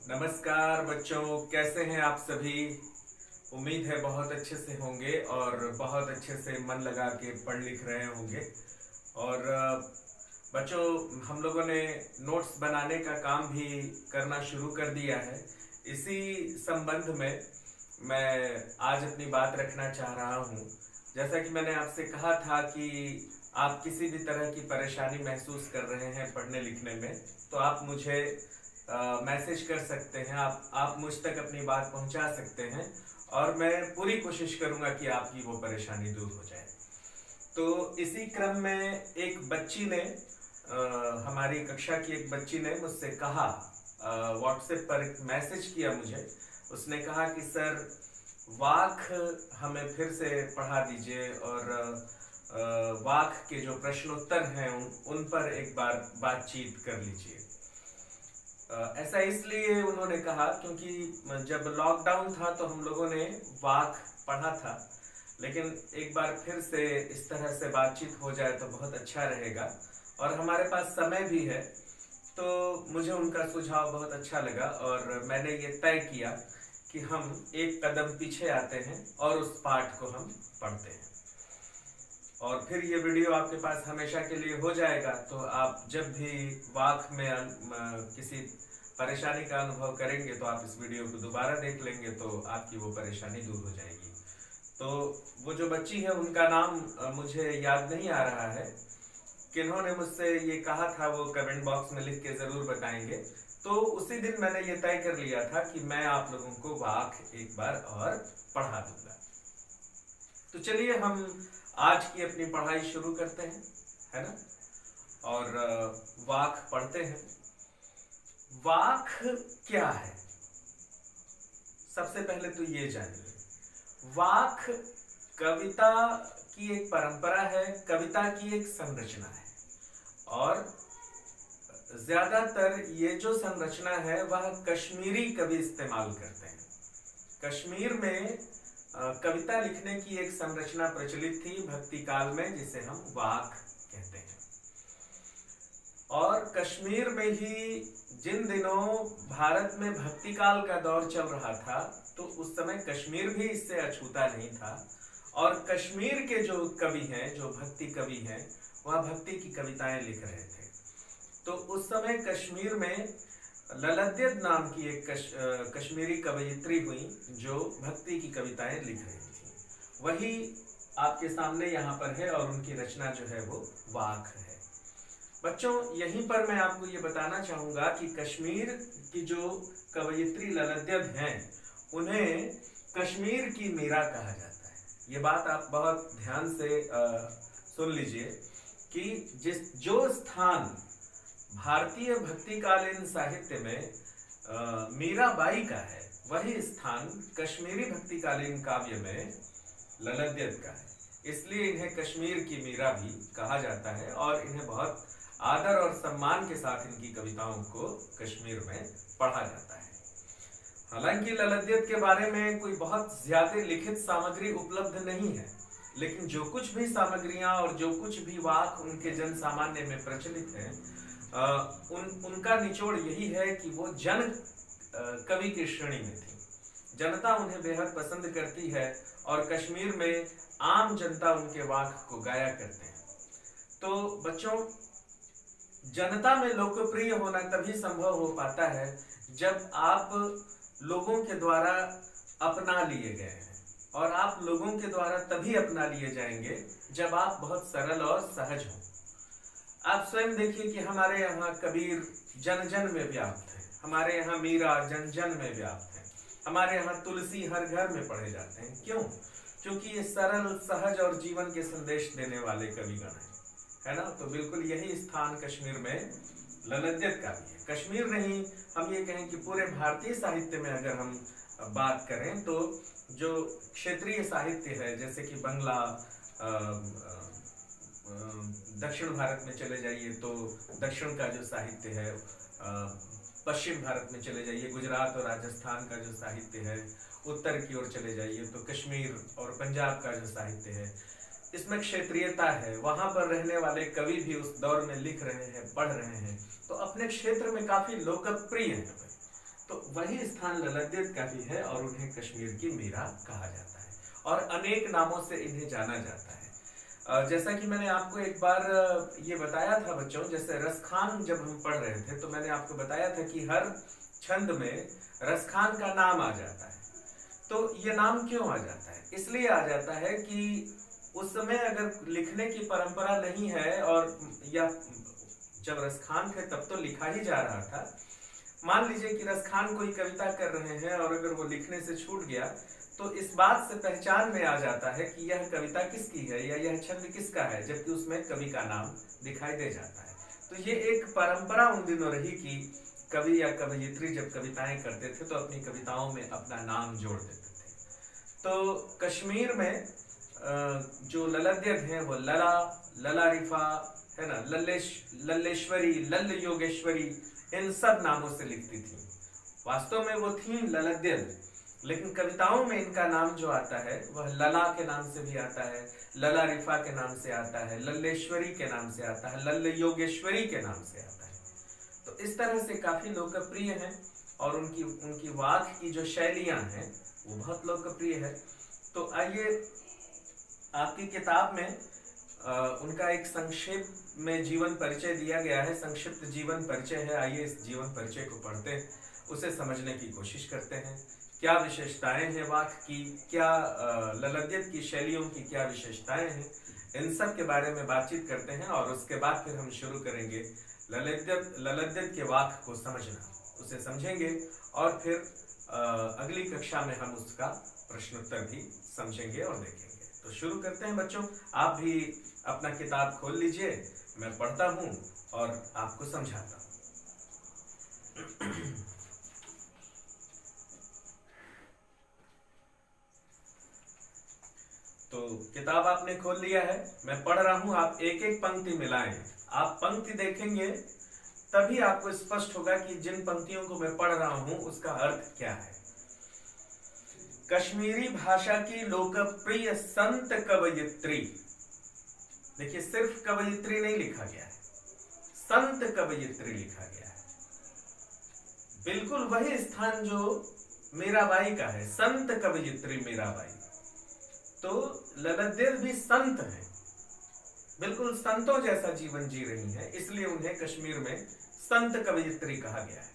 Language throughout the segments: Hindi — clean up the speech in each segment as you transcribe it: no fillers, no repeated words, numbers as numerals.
नमस्कार बच्चों, कैसे हैं आप सभी। उम्मीद है बहुत अच्छे से होंगे और बहुत अच्छे से मन लगा के पढ़ लिख रहे होंगे। और बच्चों, हम लोगों ने नोट्स बनाने का काम भी करना शुरू कर दिया है। इसी संबंध में मैं आज अपनी बात रखना चाह रहा हूँ। जैसा कि मैंने आपसे कहा था कि आप किसी भी तरह की परेशानी महसूस कर रहे हैं पढ़ने लिखने में, तो आप मुझे मैसेज कर सकते हैं। आप मुझ तक अपनी बात पहुंचा सकते हैं और मैं पूरी कोशिश करूंगा कि आपकी वो परेशानी दूर हो जाए। तो इसी क्रम में एक बच्ची ने हमारी कक्षा की एक बच्ची ने मुझसे कहा, व्हाट्सएप पर एक मैसेज किया मुझे। उसने कहा कि सर, वाक हमें फिर से पढ़ा दीजिए और वाक के जो प्रश्नोत्तर हैं उन पर एक बार बातचीत कर लीजिए। ऐसा इसलिए उन्होंने कहा क्योंकि जब लॉकडाउन था तो हम लोगों ने वाक पढ़ा था, लेकिन एक बार फिर से इस तरह से बातचीत हो जाए तो बहुत अच्छा रहेगा और हमारे पास समय भी है। तो मुझे उनका सुझाव बहुत अच्छा लगा और मैंने ये तय किया कि हम एक कदम पीछे आते हैं और उस पाठ को हम पढ़ते हैं और फिर ये वीडियो आपके पास हमेशा के लिए हो जाएगा। तो आप जब भी वाक में किसी परेशानी का अनुभव करेंगे तो आप इस वीडियो को दोबारा देख लेंगे तो आपकी वो परेशानी दूर हो जाएगी। तो वो जो बच्ची है उनका नाम मुझे याद नहीं आ रहा है, किन्होंने मुझसे ये कहा था वो कमेंट बॉक्स में लिख के जरूर बताएंगे। तो उसी दिन मैंने ये तय कर लिया था कि मैं आप लोगों को वाक एक बार और पढ़ा दूंगा। तो चलिए हम आज की अपनी पढ़ाई शुरू करते हैं, है ना। और वाक पढ़ते हैं। वाक क्या है, सबसे पहले तो ये जानिए। वाक कविता की एक परंपरा है, कविता की एक संरचना है और ज्यादातर ये जो संरचना है वह कश्मीरी कवि इस्तेमाल करते हैं। कश्मीर में कविता लिखने की एक संरचना प्रचलित थी भक्ति काल में, जिसे हम वाक कहते हैं। और कश्मीर में ही जिन दिनों भारत में भक्ति काल का दौर चल रहा था तो उस समय कश्मीर भी इससे अछूता नहीं था। और कश्मीर के जो कवि हैं, जो भक्ति कवि हैं, वह भक्ति की कविताएं लिख रहे थे। तो उस समय कश्मीर में ललद्यद नाम की एक कश्मीरी कवयित्री हुई जो भक्ति की कविताएं लिख रही थी। वही आपके सामने यहाँ पर है और उनकी रचना जो है वो वाक है। बच्चों, यहीं पर मैं आपको ये बताना चाहूंगा कि कश्मीर की जो कवयित्री ललद्यद हैं उन्हें कश्मीर की मीरा कहा जाता है। ये बात आप बहुत ध्यान से सुन लीजिए कि जो स्थान भारतीय भक्तिकालीन साहित्य में मीराबाई का है, वही स्थान कश्मीरी भक्तिकालीन काव्य में ललद्यद का है। इसलिए इन्हें कश्मीर की मीरा भी कहा जाता है और इन्हें बहुत आदर और सम्मान के साथ इनकी कविताओं को कश्मीर में पढ़ा जाता है। हालांकि ललद्यद के बारे में कोई बहुत ज्यादा लिखित सामग्री उपलब्ध नहीं है, लेकिन जो कुछ भी सामग्रियां और जो कुछ भी वाक उनके जन सामान्य में प्रचलित है, उनका निचोड़ यही है कि वो जन कवि की श्रेणी में थी। जनता उन्हें बेहद पसंद करती है और कश्मीर में आम जनता उनके वाक को गाया करते हैं। तो बच्चों, जनता में लोकप्रिय होना तभी संभव हो पाता है जब आप लोगों के द्वारा अपना लिए गए हैं, और आप लोगों के द्वारा तभी अपना लिए जाएंगे जब आप बहुत सरल और सहज हों। आप स्वयं देखिए कि हमारे यहाँ कबीर जन जन में व्याप्त है, हमारे यहाँ मीरा जन जन में व्याप्त है, हमारे यहाँ तुलसी हर घर में पढ़े जाते हैं। क्यों? क्योंकि ये सरल, सहज और जीवन के संदेश देने वाले कविगण हैं, है ना। तो बिल्कुल यही स्थान कश्मीर में ललद्यद का भी है। कश्मीर नहीं, हम ये कहें कि पूरे भारतीय साहित्य में अगर हम बात करें तो जो क्षेत्रीय साहित्य है, जैसे कि बंगला, दक्षिण भारत में चले जाइए तो दक्षिण का जो साहित्य है, पश्चिम भारत में चले जाइए गुजरात और राजस्थान का जो साहित्य है, उत्तर की ओर चले जाइए तो कश्मीर और पंजाब का जो साहित्य है, इसमें क्षेत्रीयता है। वहां पर रहने वाले कवि भी उस दौर में लिख रहे हैं, पढ़ रहे हैं, तो अपने क्षेत्र में काफी लोकप्रिय है। तो वही स्थान ललद्यत का भी है और उन्हें कश्मीर की मीरा कहा जाता है और अनेक नामों से इन्हें जाना जाता है। जैसा कि मैंने आपको एक बार ये बताया था बच्चों, जैसे रसखान जब हम पढ़ रहे थे तो मैंने आपको बताया था कि हर छंद में रसखान का नाम आ जाता है। तो ये नाम क्यों आ जाता है? इसलिए आ जाता है कि उस समय अगर लिखने की परंपरा नहीं है और या जब रसखान थे तब तो लिखा ही जा रहा था। मान लीजिए कि रसखान कोई कविता कर रहे हैं और अगर वो लिखने से छूट गया तो इस बात से पहचान में आ जाता है कि यह कविता किसकी है या यह छंद किसका है, जबकि उसमें कवि का नाम दिखाई दे जाता है। तो ये एक परंपरा उन दिनों रही कि कवि या कवयित्री जब कविताएं करते थे तो अपनी कविताओं में अपना नाम जोड़ देते थे। तो कश्मीर में जो ललद्यत हैं वो लला, ललारिफा है ना, लल्लेश्वरी, लल्ल योगेश्वरी, इन सब नामों से लिखती थी। वास्तव में वो थी ललद्यत, लेकिन कविताओं में इनका नाम जो आता है वह लला के नाम से भी आता है, ललारिफा के नाम से आता है, लल्लेश्वरी के नाम से आता है, लल्ल योगेश्वरी के नाम से आता है। तो इस तरह से काफी लोकप्रिय हैं और उनकी वाक की जो शैलियां हैं वो बहुत लोकप्रिय है। तो आइए, आपकी किताब में उनका एक संक्षेप में जीवन परिचय दिया गया है, संक्षिप्त जीवन परिचय है। आइए इस जीवन परिचय को पढ़ते हैं, उसे समझने की कोशिश करते हैं। क्या विशेषताएं हैं वाक की, क्या ललद्यत की शैलियों की क्या विशेषताएं हैं, इन सब के बारे में बातचीत करते हैं और उसके बाद फिर हम शुरू करेंगे ललद्यत के वाक को समझना, उसे समझेंगे और फिर अगली कक्षा में हम उसका प्रश्नोत्तर भी समझेंगे और देखेंगे। तो शुरू करते हैं बच्चों। आप भी अपना किताब खोल लीजिए, मैं पढ़ता हूँ और आपको समझाता हूँ। तो किताब आपने खोल लिया है, मैं पढ़ रहा हूं, आप एक एक पंक्ति मिलाएं। आप पंक्ति देखेंगे तभी आपको स्पष्ट होगा कि जिन पंक्तियों को मैं पढ़ रहा हूं उसका अर्थ क्या है। कश्मीरी भाषा की लोकप्रिय संत कवयित्री, देखिए सिर्फ कवयित्री नहीं लिखा गया है, संत कवयित्री लिखा गया है। बिल्कुल वही स्थान जो मीराबाई का है, संत कवयित्री मीराबाई। तो ललद्यत भी संत हैं, बिल्कुल संतों जैसा जीवन जी रही हैं, इसलिए उन्हें कश्मीर में संत कवयित्री कहा गया है।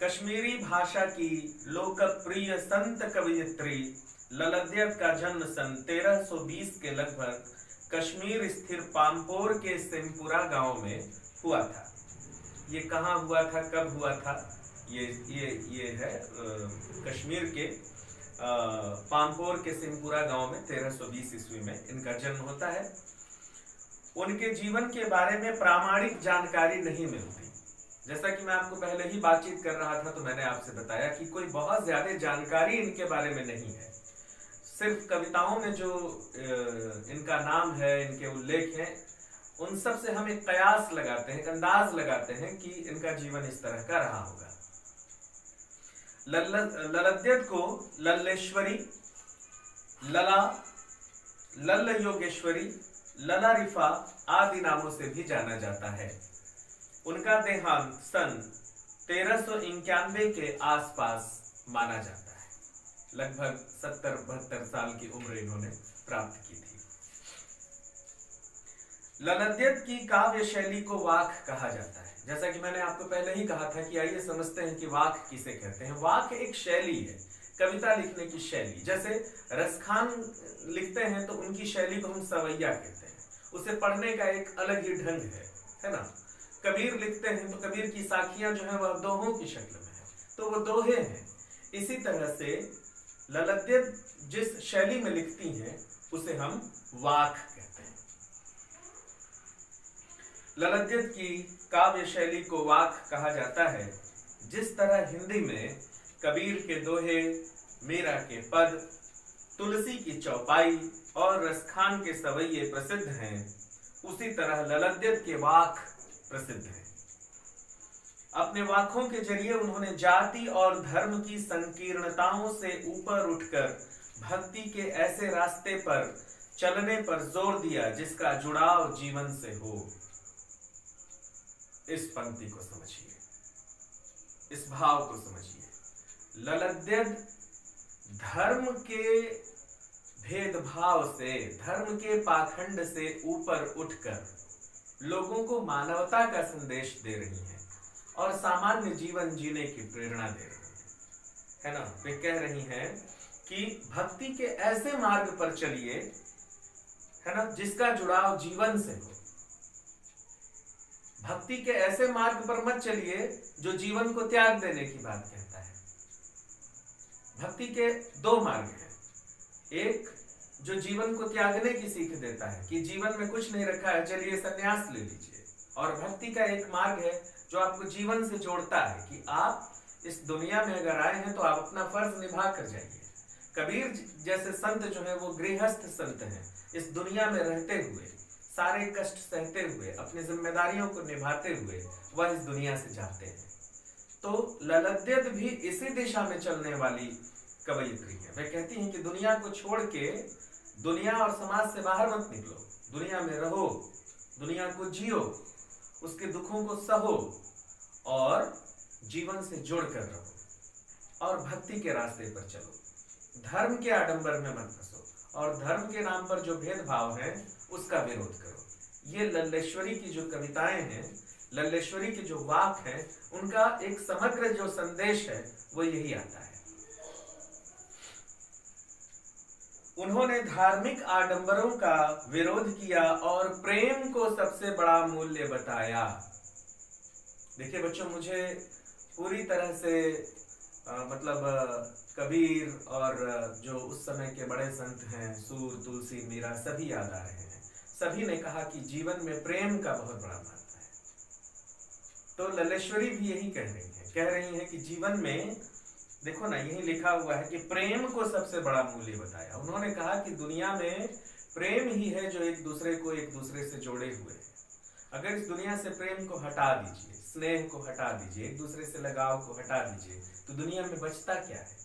कश्मीरी भाषा की लोकप्रिय संत कवयित्री ललद्यत का जन्म सन 1320 के लगभग कश्मीर स्थिर पामपोर के सिमपुरा गांव में हुआ था। ये कहाँ हुआ था, कब हुआ था? ये है कश्मीर के पामपोर के सिमपुरा गांव में 1320 ईस्वी में इनका जन्म होता है। उनके जीवन के बारे में प्रामाणिक जानकारी नहीं मिलती। जैसा कि मैं आपको पहले ही बातचीत कर रहा था तो मैंने आपसे बताया कि कोई बहुत ज्यादा जानकारी इनके बारे में नहीं है। सिर्फ कविताओं में जो इनका नाम है, इनके उल्लेख हैं, उन सब से हम एक कयास लगाते हैं, एक अंदाज लगाते हैं कि इनका जीवन इस तरह का रहा होगा। ललद्यत को लल्लेश्वरी, लला, लल्ल योगेश्वरी, ललारिफा आदि नामों से भी जाना जाता है। उनका देहांत सन 1391 के आसपास माना जाता है। लगभग 70-72 साल की उम्र इन्होंने प्राप्त की थी। ललद्यत की काव्य शैली को वाक कहा जाता है। जैसा कि मैंने आपको पहले ही कहा था कि आइए समझते हैं कि वाक किसे कहते हैं। वाक एक शैली है, कविता लिखने की शैली। जैसे रसखान लिखते हैं तो उनकी शैली को हम सवैया कहते हैं, उसे पढ़ने का एक अलग ही ढंग है ना। कबीर लिखते हैं तो कबीर की साखियां जो है वह दोहों की शक्ल में है, तो वो दोहे हैं। इसी तरह से ललद्यत जिस शैली में लिखती हैं उसे हम वाक कहते हैं। ललद्यत की काव्य शैली को वाक कहा जाता है। जिस तरह हिंदी में कबीर के दोहे, मीरा के पद, तुलसी की चौपाई और रसखान के सवैये प्रसिद्ध हैं, उसी तरह ललद्यत के वाक प्रसिद्ध हैं। अपने वाकों के जरिए उन्होंने जाति और धर्म की संकीर्णताओं से ऊपर उठकर भक्ति के ऐसे रास्ते पर चलने पर जोर दिया जिसका जुड़ाव जीवन से हो। इस पंक्ति को समझिए। इस भाव को समझिए। ललद्यद धर्म के भेदभाव से, धर्म के पाखंड से ऊपर उठकर लोगों को मानवता का संदेश दे रही हैं और सामान्य जीवन जीने की प्रेरणा दे रही है ना। वे कह रही हैं कि भक्ति के ऐसे मार्ग पर चलिए, है ना, जिसका जुड़ाव जीवन से हो। भक्ति के ऐसे मार्ग पर मत चलिए जो जीवन को त्याग देने की बात कहता है। भक्ति के दो मार्ग हैं, एक जो जीवन को त्यागने की सीख देता है कि जीवन में कुछ नहीं रखा है, चलिए संन्यास ले लीजिए। और भक्ति का एक मार्ग है जो आपको जीवन से जोड़ता है कि आप इस दुनिया में अगर आए हैं तो आप अपना फर्ज निभा कर जाइए। कबीर जैसे संत जो है वो गृहस्थ संत हैं, इस दुनिया में रहते हुए, सारे कष्ट सहते हुए, अपनी जिम्मेदारियों को निभाते हुए वह इस दुनिया से जाते हैं। तो ललद्यद भी इसी दिशा में चलने वाली कवयित्री है। वे कहती हैं कि दुनिया को छोड़ के, दुनिया और समाज से बाहर मत निकलो, दुनिया में रहो, दुनिया को जियो, उसके दुखों को सहो और जीवन से जोड़कर रहो और भक्ति के रास्ते पर चलो। धर्म के आडंबर में मत फंसो और धर्म के नाम पर जो भेदभाव है उसका विरोध करो। ये लल्लेश्वरी की जो कविताएं हैं, लल्लेश्वरी के जो वाक हैं, उनका एक समग्र जो संदेश है वो यही आता है। उन्होंने धार्मिक आडंबरों का विरोध किया और प्रेम को सबसे बड़ा मूल्य बताया। देखिए बच्चों, मुझे पूरी तरह से मतलब कबीर और जो उस समय के बड़े संत हैं, सूर, तुलसी, मीरा, सभी याद आ रहे हैं। सभी ने कहा कि जीवन में प्रेम का बहुत बड़ा महत्व है। तो लल्लेश्वरी भी यही कह रही है कि जीवन में देखो ना, यही लिखा हुआ है कि प्रेम को सबसे बड़ा मूल्य बताया। उन्होंने कहा कि दुनिया में प्रेम ही है जो एक दूसरे को एक दूसरे से जोड़े हुए है। अगर इस दुनिया से प्रेम को हटा दीजिए, स्नेह को हटा दीजिए, एक दूसरे से लगाव को हटा दीजिए, तो दुनिया में बचता क्या है?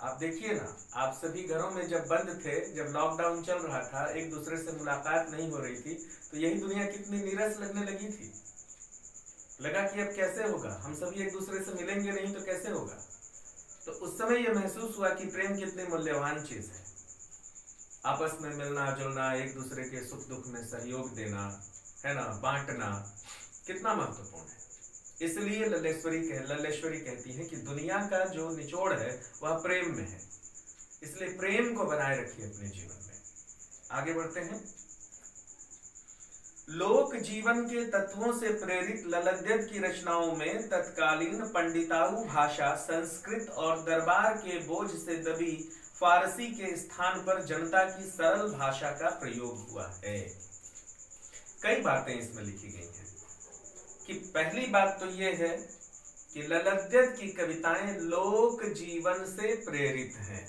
आप देखिए ना, आप सभी घरों में जब बंद थे, जब लॉकडाउन चल रहा था, एक दूसरे से मुलाकात नहीं हो रही थी, तो यही दुनिया कितनी नीरस लगने लगी थी। लगा कि अब कैसे होगा, हम सभी एक दूसरे से मिलेंगे नहीं तो कैसे होगा। तो उस समय यह महसूस हुआ कि प्रेम कितनी मूल्यवान चीज है। आपस में मिलना जुलना, एक दूसरे के सुख दुख में सहयोग देना, है ना, बांटना कितना महत्वपूर्ण है। इसलिए लल्लेश्वरी कहती है कि दुनिया का जो निचोड़ है वह प्रेम में है। इसलिए प्रेम को बनाए रखिए अपने जीवन में। आगे बढ़ते हैं। लोक जीवन के तत्वों से प्रेरित ललद्यद की रचनाओं में तत्कालीन पंडिताऊ भाषा, संस्कृत और दरबार के बोझ से दबी फारसी के स्थान पर जनता की सरल भाषा का प्रयोग हुआ है। कई बातें इसमें लिखी गई हैं कि पहली बात तो यह है कि ललद्यद की कविताएं लोक जीवन से प्रेरित हैं।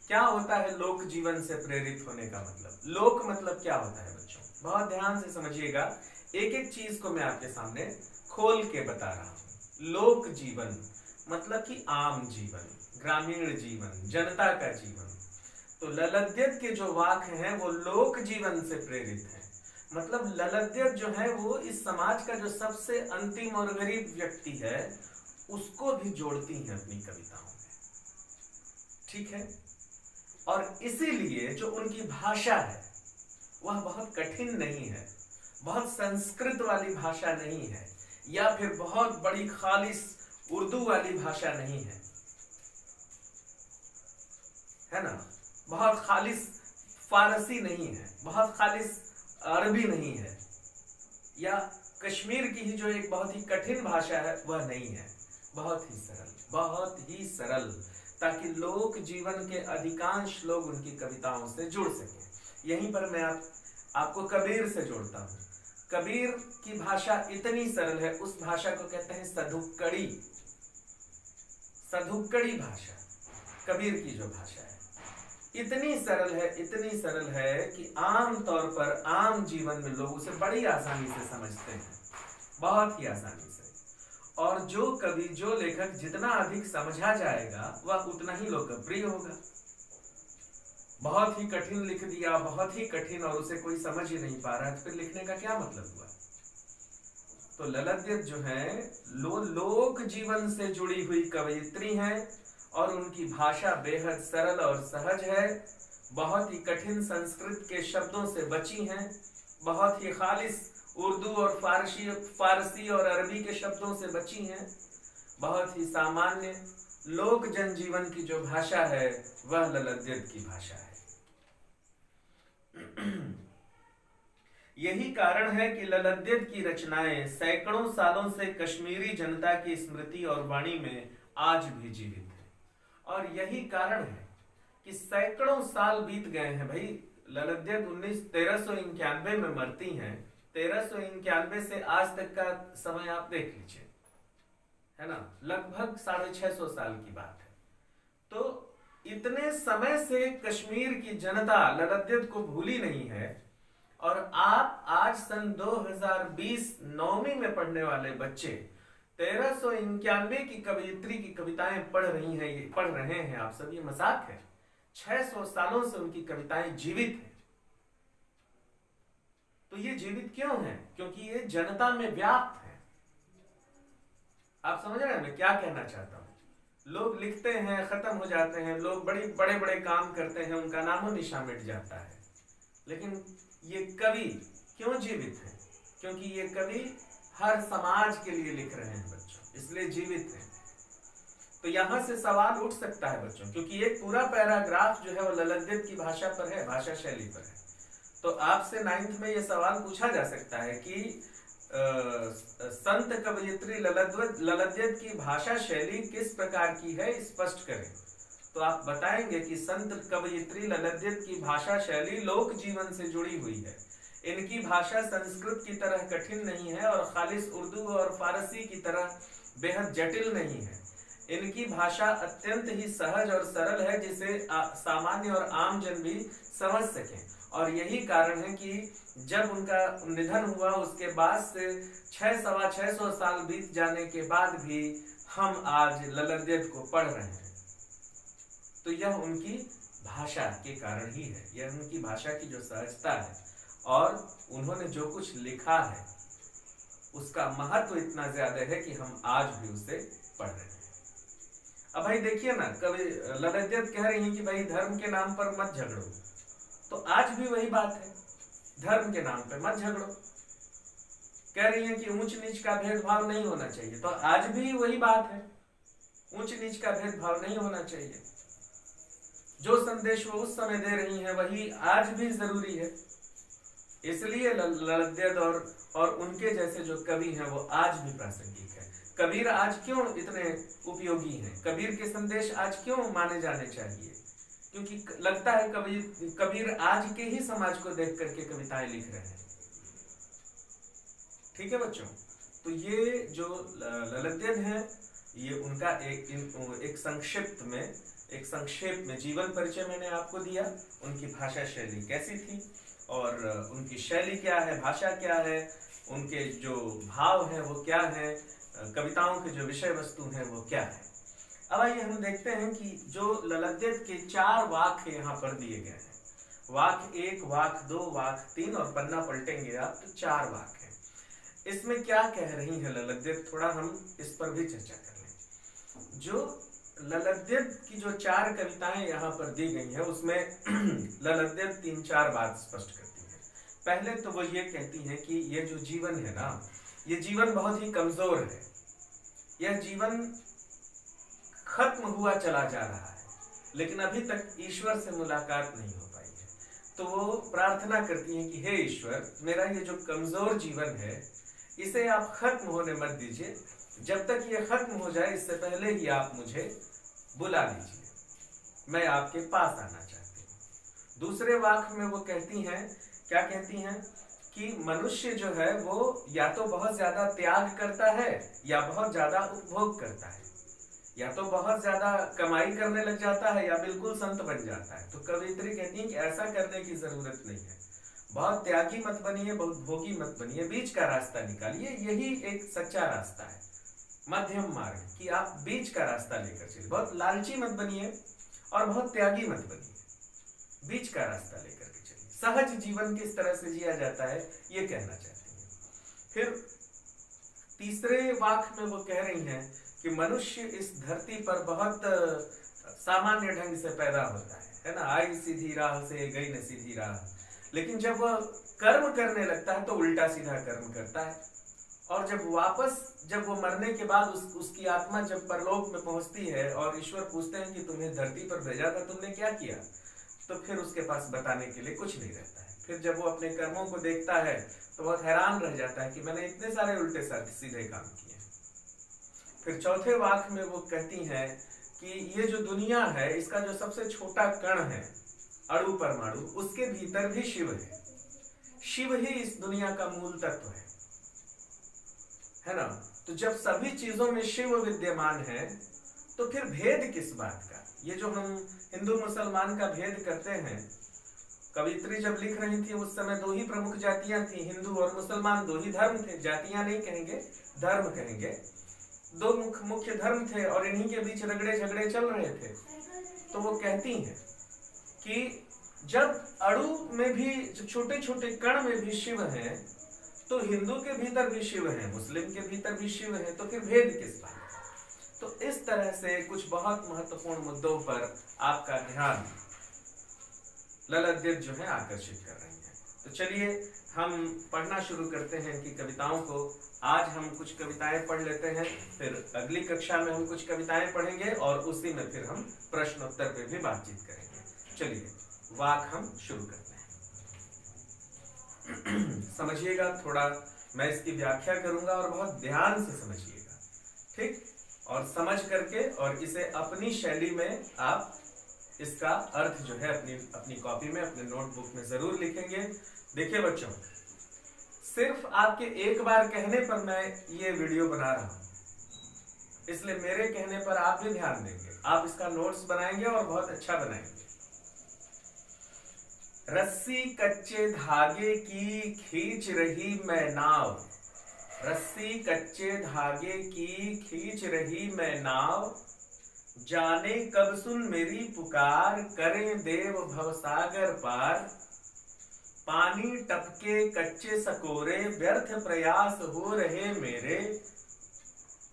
क्या होता है लोक जीवन से प्रेरित होने का मतलब? लोक मतलब क्या होता है बच्चों? बहुत ध्यान से समझिएगा, एक एक चीज को मैं आपके सामने खोल के बता रहा हूं। लोक जीवन मतलब कि आम जीवन, ग्रामीण जीवन, जनता का जीवन। तो ललद्यद के जो वाक हैं वो लोक जीवन से प्रेरित हैं। मतलब ललद्यद जो है वो इस समाज का जो सबसे अंतिम और गरीब व्यक्ति है उसको भी जोड़ती हैं अपनी कविताओं में। ठीक है। और इसीलिए जो उनकी भाषा है वह बहुत कठिन नहीं है, बहुत संस्कृत वाली भाषा नहीं है, या फिर बहुत बड़ी खालिस उर्दू वाली भाषा नहीं है, है ना, बहुत खालिस फारसी नहीं है, बहुत खालिस अरबी नहीं है, या कश्मीर की ही जो एक बहुत ही कठिन भाषा है वह नहीं है। बहुत ही सरल, बहुत ही सरल, ताकि लोक जीवन के अधिकांश लोग उनकी कविताओं से जुड़ सकें। यहीं पर मैं आपको कबीर से जोड़ता हूँ। कबीर की भाषा इतनी सरल है, उस भाषा को कहते हैं सधुक्कड़ी। सधुक्कड़ी भाषा कबीर की जो भाषा है इतनी सरल है, इतनी सरल है कि आम तौर पर आम जीवन में लोग उसे बड़ी आसानी से समझते हैं, बहुत ही आसानी से। और जो कवि, जो लेखक जितना अधिक समझा जाएगा वह उतना ही लोकप्रिय होगा। बहुत ही कठिन लिख दिया, बहुत ही कठिन, और उसे कोई समझ ही नहीं पा रहा है, तो फिर लिखने का क्या मतलब हुआ? तो ललद्यत जो है लोक जीवन से जुड़ी हुई कवयित्री हैं और उनकी भाषा बेहद सरल और सहज है, बहुत ही कठिन संस्कृत के शब्दों से बची हैं, बहुत ही खालिस उर्दू और फारसी और अरबी के शब्दों से बची हैं, बहुत ही सामान्य लोक जनजीवन की जो भाषा है वह ललद्यत की भाषा है। यही कारण है कि ललद्यत की रचनाएं सैकड़ों सालों से कश्मीरी जनता की स्मृति और वाणी में आज भी जीवित है। और यही कारण है कि सैकड़ों साल बीत गए हैं भाई। ललद्यत 1391 में मरती हैं, 1391 से आज तक का समय आप देख लीजिए, है ना, लगभग 650 साल की बात है। तो इतने समय से कश्मीर की जनता ललद्यत को भूली नहीं है, और आप आज सन 2020 9वीं में पढ़ने वाले बच्चे 1391 की कवयित्री की कविताएं पढ़ रहे हैं आप सब, ये मजाक है। 600 सालों से उनकी कविताएं जीवित हैं। तो ये जीवित क्यों हैं? क्योंकि ये जनता में व्याप्त है। आप समझ रहे हैं मैं क्या कहना चाहता हूं? लोग लिखते हैं, खत्म हो जाते हैं, लोग बड़े बड़े काम करते हैं, उनका नामो निशान मिट जाता है, लेकिन ये कवि क्यों जीवित है? क्योंकि ये कवि हर समाज के लिए लिख रहे हैं बच्चों, इसलिए जीवित हैं। तो यहां से सवाल उठ सकता है बच्चों, क्योंकि एक पूरा पैराग्राफ जो है वो ललद्यत की भाषा पर है, भाषा शैली पर है। तो आपसे 9th में ये सवाल पूछा जा सकता है कि संत कवयित्री ललद्यत की भाषा शैली किस प्रकार की है, स्पष्ट करें। तो आप बताएंगे कि संत कवयित्री ललद्यत की भाषा शैली लोक जीवन से जुड़ी हुई है। इनकी भाषा संस्कृत की तरह कठिन नहीं है और खालिस उर्दू और फारसी की तरह बेहद जटिल नहीं है। इनकी भाषा अत्यंत ही सहज और सरल है, जिसे सामान्य और आम जन भी समझ सकें। और यही कारण है कि जब उनका निधन हुआ उसके बाद से 600 साल बीत जाने के बाद भी हम आज ललद्यत को पढ़ रहे हैं। तो यह उनकी भाषा के कारण ही है, यह उनकी भाषा की जो सहजता है और उन्होंने जो कुछ लिखा है उसका महत्व इतना ज्यादा है कि हम आज भी उसे पढ़ रहे हैं। अब भाई देखिए ना, कवि ललद्यत कह रही है कि भाई धर्म के नाम पर मत झगड़ो, तो आज भी वही बात है, धर्म के नाम पर मत झगड़ो। कह रही है कि ऊंच नीच का भेदभाव नहीं होना चाहिए, तो आज भी वही बात है, ऊंच नीच का भेदभाव नहीं होना चाहिए। जो संदेश वो उस समय दे रही हैं वही आज भी जरूरी है। इसलिए ललद्यत और उनके जैसे जो कवि हैं वो आज भी प्रासंगिक है। कबीर आज क्यों इतने उपयोगी हैं? कबीर के संदेश आज क्यों माने जाने चाहिए? क्योंकि लगता है कबीर आज के ही समाज को देख करके कविताएं लिख रहे हैं। ठीक है बच्चों, तो ये जो ललद्यत है ये उनका एक संक्षेप में जीवन परिचय मैंने आपको दिया। उनकी भाषा शैली कैसी थी और उनकी शैली क्या है, भाषा क्या है, उनके जो भाव हैं वो क्या है, कविताओं के जो विषय वस्तु हैं वो क्या है। अब आइए हम देखते हैं कि जो ललद्यत के 4 वाक्य यहाँ पर दिए गए हैं, वाक्य 1, वाक्य 2, वाक्य 3 और पन्ना पलटेंगे आप तो 4 वाक्य हैं। इसमें क्या कह रही है ललद्यत, थोड़ा हम इस पर भी चर्चा कर लें। जो ललद्यत की जो 4 कविताएं यहाँ पर दी गई हैं उसमें ललद्यत 3-4 बात स्पष्ट करती है। पहले तो वो ये कहती हैं कि ये जो जीवन है ना, ये जीवन बहुत ही कमजोर है, यह जीवन खत्म हुआ चला जा रहा है, लेकिन अभी तक ईश्वर से मुलाकात नहीं हो पाई है। तो वो प्रार्थना करती हैं कि हे ईश्वर, मेरा ये जो कमजोर जीवन है इसे आप खत्म होने मत दीजिए, जब तक ये खत्म हो जाए इससे पहले ही आप मुझे बुला लीजिए, मैं आपके पास आना चाहती हूँ। दूसरे वाक्य में वो कहती हैं, क्या कहती हैं कि मनुष्य जो है वो या तो बहुत ज्यादा त्याग करता है या बहुत ज्यादा उपभोग करता है, या तो बहुत ज्यादा कमाई करने लग जाता है या बिल्कुल संत बन जाता है। तो कवयित्री कहती है कि ऐसा करने की जरूरत नहीं है, बहुत त्यागी मत बनिए, बहुत भोगी मत बनिए, बीच का रास्ता निकालिए। यही एक सच्चा रास्ता है, मध्यम मार्ग, कि आप बीच का रास्ता लेकर चलिए। बहुत लालची मत बनिए और बहुत त्यागी मत बनिए, बीच का रास्ता लेकर के चलिए। सहज जीवन किस तरह से जिया जाता है ये कहना चाहती है। फिर तीसरे वाक्य में वो कह रही हैं कि मनुष्य इस धरती पर बहुत सामान्य ढंग से पैदा होता है ना, आई सीधी राह से गई न सीधी राह, लेकिन जब वह कर्म करने लगता है तो उल्टा सीधा कर्म करता है, और जब वो मरने के बाद उसकी आत्मा जब परलोक में पहुंचती है और ईश्वर पूछते हैं कि तुम्हें धरती पर भेजा था, तुमने क्या किया, तो फिर उसके पास बताने के लिए कुछ नहीं रहता है। फिर जब वो अपने कर्मों को देखता है तो बहुत हैरान रह जाता है कि मैंने इतने सारे उल्टे सीधे काम किए। फिर चौथे वाक्य में वो कहती हैं कि ये जो दुनिया है, इसका जो सबसे छोटा कण है, अणु परमाणु, उसके भीतर भी शिव है। शिव ही इस दुनिया का मूल तत्व है ना। तो जब सभी चीजों में शिव विद्यमान है तो फिर भेद किस बात का? ये जो हम हिंदू मुसलमान का भेद करते हैं, कवित्री जब लिख रही थी उस समय दो ही प्रमुख जातियां थी, हिंदू और मुसलमान, दो ही धर्म थे, जातियां नहीं कहेंगे, धर्म कहेंगे। दो मुख्य धर्म थे और इन्हीं के बीच रगड़े झगड़े चल रहे थे। तो वो कहती हैं कि जब अणु में भी, जो छोटे छोटे कण में भी शिव है, तो हिंदू के भीतर भी शिव है, मुस्लिम के भीतर भी शिव है, तो फिर भेद किस बात? तो इस तरह से कुछ बहुत महत्वपूर्ण मुद्दों पर आपका ध्यान ललित दीप जो है आकर्षित कर रही है। तो चलिए हम पढ़ना शुरू करते हैं कि कविताओं को। आज हम कुछ कविताएं पढ़ लेते हैं, फिर अगली कक्षा में हम कुछ कविताएं पढ़ेंगे और उसी में फिर हम प्रश्न उत्तर पे भी बातचीत करेंगे। चलिए वाक हम शुरू करते हैं। समझिएगा, थोड़ा मैं इसकी व्याख्या करूंगा और बहुत ध्यान से समझिएगा, ठीक? और समझ करके और इसे अपनी शैली में आप इसका अर्थ जो है अपनी कॉपी में, अपने नोटबुक में जरूर लिखेंगे। देखिए बच्चों, सिर्फ आपके एक बार कहने पर मैं ये वीडियो बना रहा हूं, इसलिए मेरे कहने पर आप भी ध्यान देंगे, आप इसका नोट्स बनाएंगे और बहुत अच्छा बनाएंगे। रस्सी कच्चे धागे की खींच रही मैं नाव, रस्सी कच्चे धागे की खींच रही मैं नाव, जाने कब सुन मेरी पुकार, करें देव भवसागर पार, पानी टपके कच्चे सकोरे, व्यर्थ प्रयास हो रहे मेरे,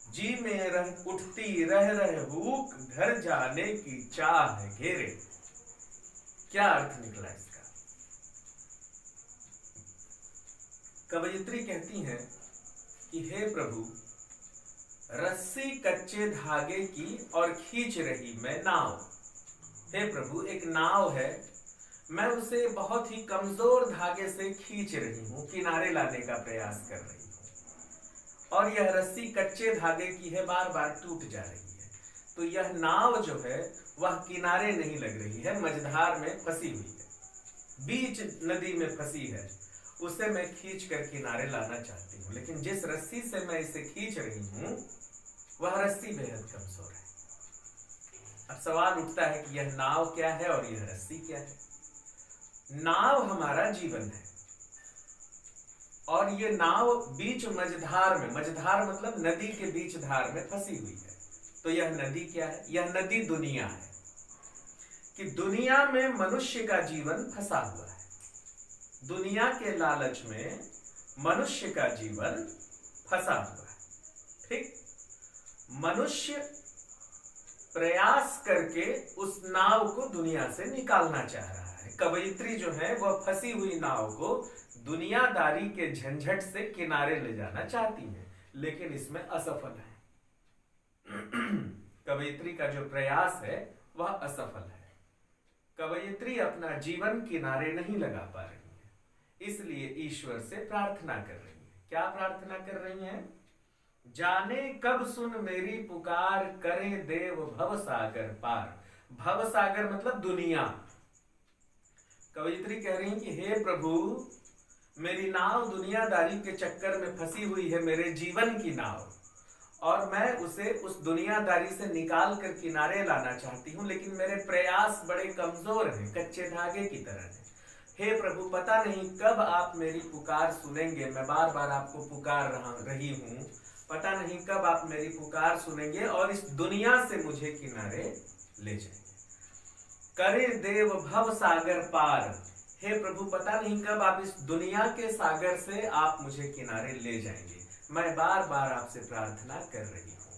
जी में रह उठती रह हूक, घर जाने की चाह घेरे। क्या अर्थ निकला इसका? कवयित्री कहती हैं कि हे प्रभु, रस्सी कच्चे धागे की और खींच रही मैं नाव। हे प्रभु, एक नाव है, मैं उसे बहुत ही कमजोर धागे से खींच रही हूं, किनारे लाने का प्रयास कर रही हूं, और यह रस्सी कच्चे धागे की है, बार बार टूट जा रही है। तो यह नाव जो है वह किनारे नहीं लग रही है, मझधार में फंसी हुई है, बीच नदी में फंसी है, उसे मैं खींच कर किनारे लाना चाहती हूँ, लेकिन जिस रस्सी से मैं इसे खींच रही हूँ वह रस्सी बेहद कमजोर है। अब सवाल उठता है कि यह नाव क्या है और यह रस्सी क्या है? नाव हमारा जीवन है और ये नाव बीच मझधार में, मझधार मतलब नदी के बीच धार में फंसी हुई है। तो यह नदी क्या है? यह नदी दुनिया है, कि दुनिया में मनुष्य का जीवन फंसा हुआ है। दुनिया के लालच में मनुष्य का जीवन फंसा हुआ है, ठीक? मनुष्य प्रयास करके उस नाव को दुनिया से निकालना चाह रहा है। कवयित्री जो है वह फंसी हुई नाव को दुनियादारी के झंझट से किनारे ले जाना चाहती है, लेकिन इसमें असफल है। कवयित्री का जो प्रयास है वह असफल है। कवयित्री अपना जीवन किनारे नहीं लगा पा रही है, इसलिए ईश्वर से प्रार्थना कर रही है। क्या प्रार्थना कर रही है? जाने कब सुन मेरी पुकार, करें देव भव सागर पार। भव सागर मतलब दुनिया। कवयित्री कह रही है कि हे प्रभु, मेरी नाव दुनियादारी के चक्कर में फंसी हुई है, मेरे जीवन की नाव, और मैं उसे उस दुनियादारी से निकाल कर किनारे लाना चाहती हूँ, लेकिन मेरे प्रयास बड़े कमजोर हैं, कच्चे धागे की तरह हैं। हे प्रभु, पता नहीं कब आप मेरी पुकार सुनेंगे, मैं बार बार आपको पुकार रही हूँ, पता नहीं कब आप मेरी पुकार सुनेंगे और इस दुनिया से मुझे किनारे ले जाएंगे। करे देव भव सागर पार। हे प्रभु, पता नहीं कब आप इस दुनिया के सागर से आप मुझे किनारे ले जाएंगे। मैं बार बार आपसे प्रार्थना कर रही हूं।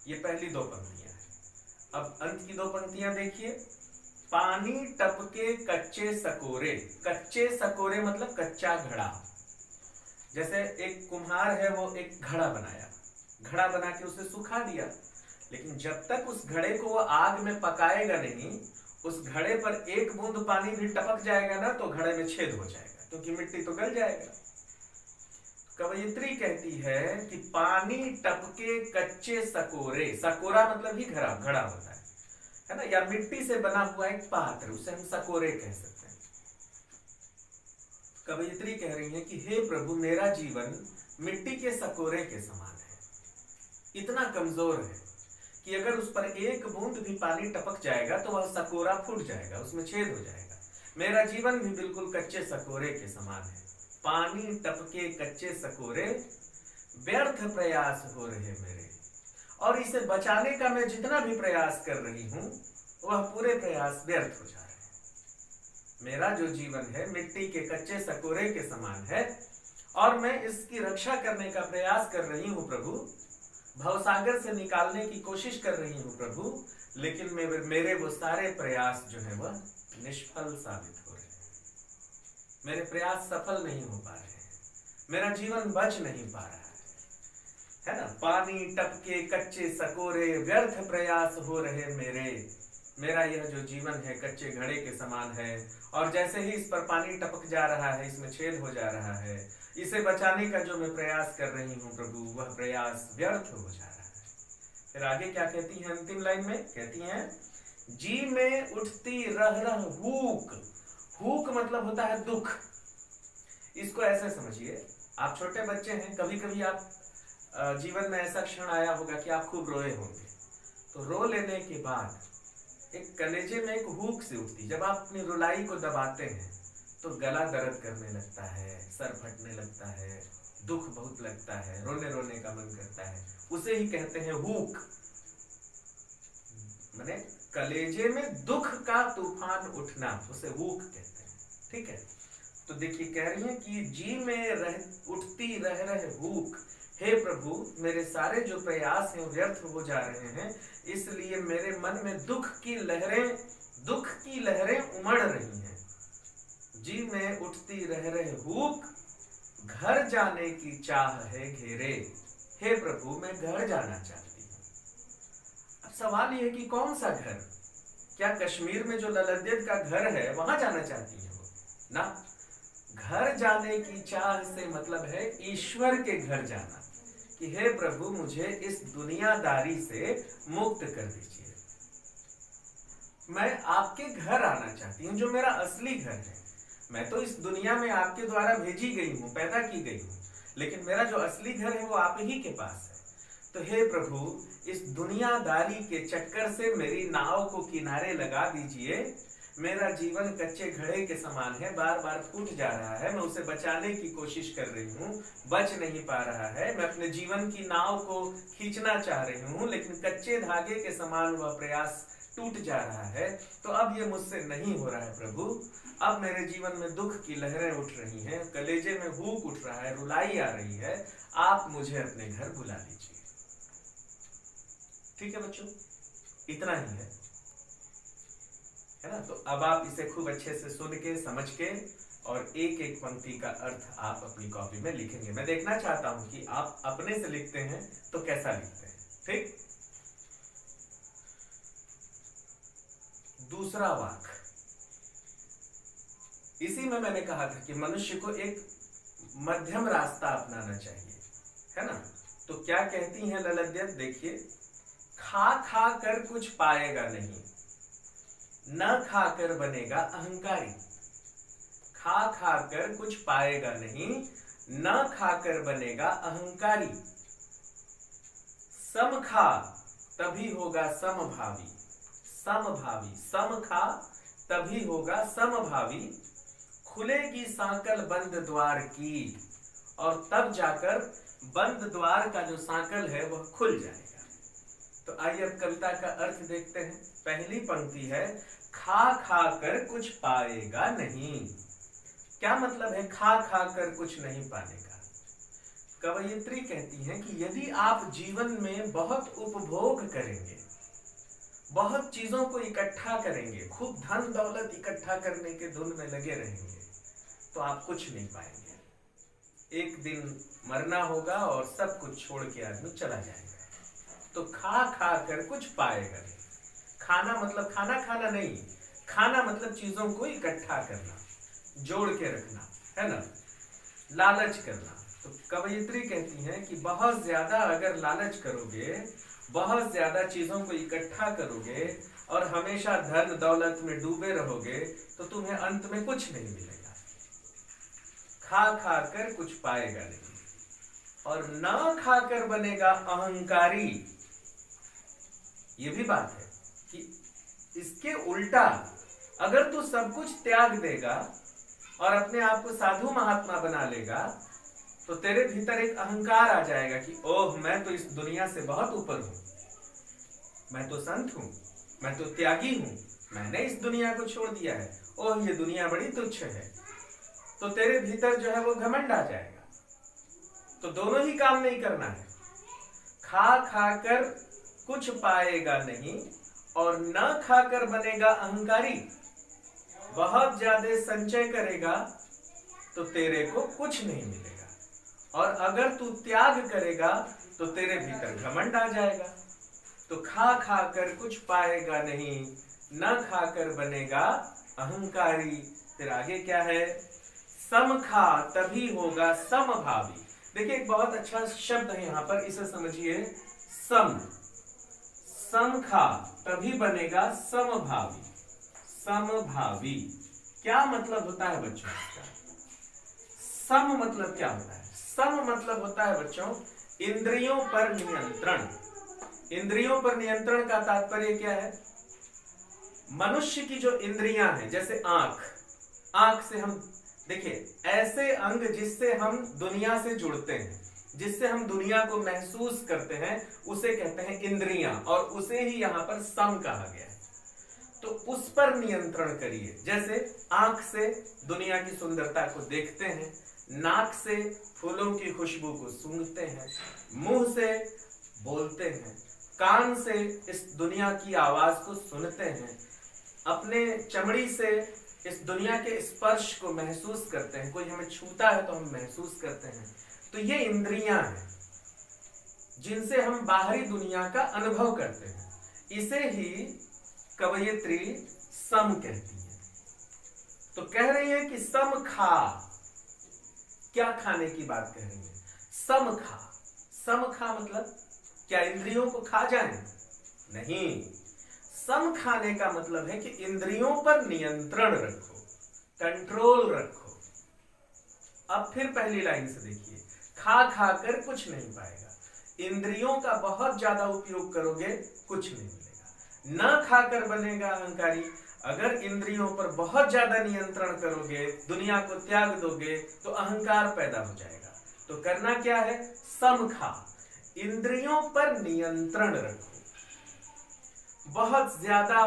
ये पहली दो पंक्तियां हैं। अब अंत की दो पंक्तियां देखिए। पानी टपके कच्चे सकोरे। कच्चे सकोरे मतलब कच्चा घड़ा। जैसे एक कुम्हार है, वो एक घड़ा बनाया, घड़ा बना के उसे सुखा दिया, लेकिन जब तक उस घड़े को वो आग में पकाएगा नहीं, उस घड़े पर एक बूंद पानी भी टपक जाएगा ना तो घड़े में छेद हो जाएगा, क्योंकि मिट्टी तो गल जाएगा। कवयित्री कहती है कि पानी टपके कच्चे सकोरे। सकोरा मतलब ही घड़ा, घड़ा होता है ना, या मिट्टी से बना हुआ एक पात्र, उसे हम सकोरे कह सकते हैं। कवयित्री कह रही है कि हे प्रभु, मेरा जीवन मिट्टी के सकोरे के समान है, इतना कमजोर है कि अगर उस पर एक बूंद भी पानी टपक जाएगा तो वह सकोरा फूट जाएगा, उसमें छेद हो जाएगा। मेरा जीवन भी बिल्कुल कच्चे सकोरे के समान है। पानी टपके कच्चे सकोरे, व्यर्थ प्रयास हो रहे मेरे, और इसे बचाने का मैं जितना भी प्रयास कर रही हूं वह पूरे प्रयास व्यर्थ हो जा रहे हैं। मेरा जो जीवन है मिट्टी के कच्चे सकोरे के समान है, और मैं इसकी रक्षा करने का प्रयास कर रही हूं प्रभु, भवसागर से निकालने की कोशिश कर रही हूं प्रभु, लेकिन मेरे वो सारे प्रयास जो है वह निष्फल साबित हो रहे हैं। मेरे प्रयास सफल नहीं हो पा रहे हैं, मेरा जीवन बच नहीं पा रहा है ना। पानी टपके कच्चे सकोरे, व्यर्थ प्रयास हो रहे मेरे। मेरा यह जो जीवन है कच्चे घड़े के समान है, और जैसे ही इस पर पानी टपक जा रहा है, इसमें छेद हो जा रहा है। इसे बचाने का जो मैं प्रयास कर रही हूं प्रभु, वह प्रयास व्यर्थ हो जा रहा है। फिर आगे क्या कहती हैं अंतिम लाइन में? कहती हैं, जी में उठती रह रह हुक। हुक मतलब होता है दुख। इसको ऐसे समझिए, आप छोटे बच्चे हैं, कभी कभी आप जीवन में ऐसा क्षण आया होगा कि आप खूब रोए होंगे, तो रो लेने के बाद एक कलेजे में एक हुक सी उठती। जब आप अपनी रुलाई को दबाते हैं तो गला दर्द करने लगता है, सर फटने लगता है, दुख बहुत लगता है, रोने रोने का मन करता है, उसे ही कहते हैं हुक। माने कलेजे में दुख का तूफान उठना, उसे हुक कहते हैं। ठीक है, तो देखिए कह रही है कि जी में उठती रह रहे हुक। हे प्रभु, मेरे सारे जो प्रयास हैं व्यर्थ हो जा रहे हैं, इसलिए मेरे मन में दुख की लहरें उमड़ रही हैं। जी में उठती रह रहे हुक, घर जाने की चाह है घेरे। हे प्रभु, मैं घर जाना चाहती हूँ। अब सवाल यह है कि कौन सा घर? क्या कश्मीर में जो ललद्यद का घर है वहां जाना चाहती है वो? ना, घर जाने की चाह से मतलब है ईश्वर के घर जाना, कि हे प्रभु, मुझे इस दुनियादारी से मुक्त कर दीजिए। मैं आपके घर आना चाहती हूँ, जो मेरा असली घर है। मैं तो इस दुनिया में आपके द्वारा भेजी गई हूँ, पैदा की गई हूँ, लेकिन मेरा जो असली घर है वो आप ही के पास है। तो हे प्रभु, इस दुनियादारी के चक्कर से मेरी नाव को किनारे लगा दीजिए। मेरा जीवन कच्चे घड़े के समान है, बार बार फूट जा रहा है, मैं उसे बचाने की कोशिश कर रही हूँ, बच नहीं पा रहा है। मैं अपने जीवन की नाव को खींचना चाह रही हूँ, लेकिन कच्चे धागे के समान वह प्रयास टूट जा रहा है। तो अब ये मुझसे नहीं हो रहा है प्रभु। अब मेरे जीवन में दुख की लहरें उठ रही हैं, कलेजे में हुक उठ रहा है, रुलाई आ रही है। आप मुझे अपने घर बुला लीजिए। ठीक है बच्चों, इतना ही है ना। तो अब आप इसे खूब अच्छे से सुन के, समझ के, और एक एक पंक्ति का अर्थ आप अपनी कॉपी में लिखेंगे। मैं देखना चाहता हूं कि आप अपने से लिखते हैं तो कैसा लिखते हैं। ठीक, दूसरा वाक्य, इसी में मैंने कहा था कि मनुष्य को एक मध्यम रास्ता अपनाना चाहिए, है ना। तो क्या कहती हैं ललद्यद? देखिए, खा खा कर कुछ पाएगा नहीं, न खाकर बनेगा अहंकारी। खा खाकर कुछ पाएगा नहीं, न खाकर बनेगा अहंकारी। सम खा तभी होगा समभावी। समभावी, सम खा तभी होगा समभावी। खुलेगी सांकल बंद द्वार की, और तब जाकर बंद द्वार का जो सांकल है वह खुल जाएगा। तो आइए अब कविता का अर्थ देखते हैं। पहली पंक्ति है, खा खा कर कुछ पाएगा नहीं। क्या मतलब है खा खा कर कुछ नहीं पाने का? कवयित्री कहती हैं कि यदि आप जीवन में बहुत उपभोग करेंगे, बहुत चीजों को इकट्ठा करेंगे, खूब धन दौलत इकट्ठा करने के धुन में लगे रहेंगे, तो आप कुछ नहीं पाएंगे। एक दिन मरना होगा और सब कुछ छोड़ के आदमी चला जाएगा। तो खा खा कर कुछ पाएगा नहीं। खाना मतलब खाना खाना नहीं, खाना मतलब चीजों को इकट्ठा करना, जोड़ के रखना, है ना, लालच करना। तो कवयित्री कहती हैं कि बहुत ज्यादा अगर लालच करोगे, बहुत ज्यादा चीजों को इकट्ठा करोगे और हमेशा धन दौलत में डूबे रहोगे, तो तुम्हें अंत में कुछ नहीं मिलेगा। खा खा कर कुछ पाएगा नहीं, और ना खाकर बनेगा अहंकारी। ये भी बात है कि इसके उल्टा अगर तू सब कुछ त्याग देगा और अपने आप को साधु महात्मा बना लेगा, तो तेरे भीतर एक अहंकार आ जाएगा कि ओह, मैं तो इस दुनिया से बहुत ऊपर हूं, मैं तो संत हूं, मैं तो त्यागी हूं, मैंने इस दुनिया को छोड़ दिया है, ओह ये दुनिया बड़ी तुच्छ है। तो तेरे भीतर जो है वो घमंड आ जाएगा। तो दोनों ही काम नहीं करना है। खा खा कर कुछ पाएगा नहीं और न खाकर बनेगा अहंकारी। बहुत ज्यादा संचय करेगा तो तेरे को कुछ नहीं मिलेगा, और अगर तू त्याग करेगा तो तेरे भीतर घमंड आ जाएगा। तो खा खा कर कुछ पाएगा नहीं, न खाकर बनेगा अहंकारी। फिर आगे क्या है? सम खा तभी होगा समभावी। देखिए एक बहुत अच्छा शब्द है यहाँ पर, इसे समझिए। सम खा तभी बनेगा समभावी। समभावी क्या मतलब होता है बच्चों? सम मतलब क्या होता है? सम मतलब होता है बच्चों इंद्रियों पर नियंत्रण। इंद्रियों पर नियंत्रण का तात्पर्य क्या है? मनुष्य की जो इंद्रियां हैं, जैसे आंख, आंख से हम देखिए ऐसे अंग जिससे हम दुनिया से जुड़ते हैं, जिससे हम दुनिया को महसूस करते हैं, उसे कहते हैं इंद्रियां, और उसे ही यहाँ पर सम कहा गया है। तो उस पर नियंत्रण करिए। जैसे आंख से दुनिया की सुंदरता को देखते हैं, नाक से फूलों की खुशबू को सूंघते हैं, मुंह से बोलते हैं, कान से इस दुनिया की आवाज को सुनते हैं, अपने चमड़ी से इस दुनिया के स्पर्श को महसूस करते हैं। कोई हमें छूता है तो हम महसूस करते हैं। तो ये इंद्रियां हैं जिनसे हम बाहरी दुनिया का अनुभव करते हैं। इसे ही कवयित्री सम कहती है। तो कह रही है कि सम खा। क्या खाने की बात कह रही है? सम खा। सम खा मतलब क्या इंद्रियों को खा जाए? नहीं। सम खाने का मतलब है कि इंद्रियों पर नियंत्रण रखो, कंट्रोल रखो। अब फिर पहली लाइन से देखिए, खा खा कर कुछ नहीं पाएगा। इंद्रियों का बहुत ज्यादा उपयोग करोगे, कुछ नहीं मिलेगा। न खाकर बनेगा अहंकारी। अगर इंद्रियों पर बहुत ज्यादा नियंत्रण करोगे, दुनिया को त्याग दोगे, तो अहंकार पैदा हो जाएगा। तो करना क्या है? सम खा, इंद्रियों पर नियंत्रण रखो। बहुत ज्यादा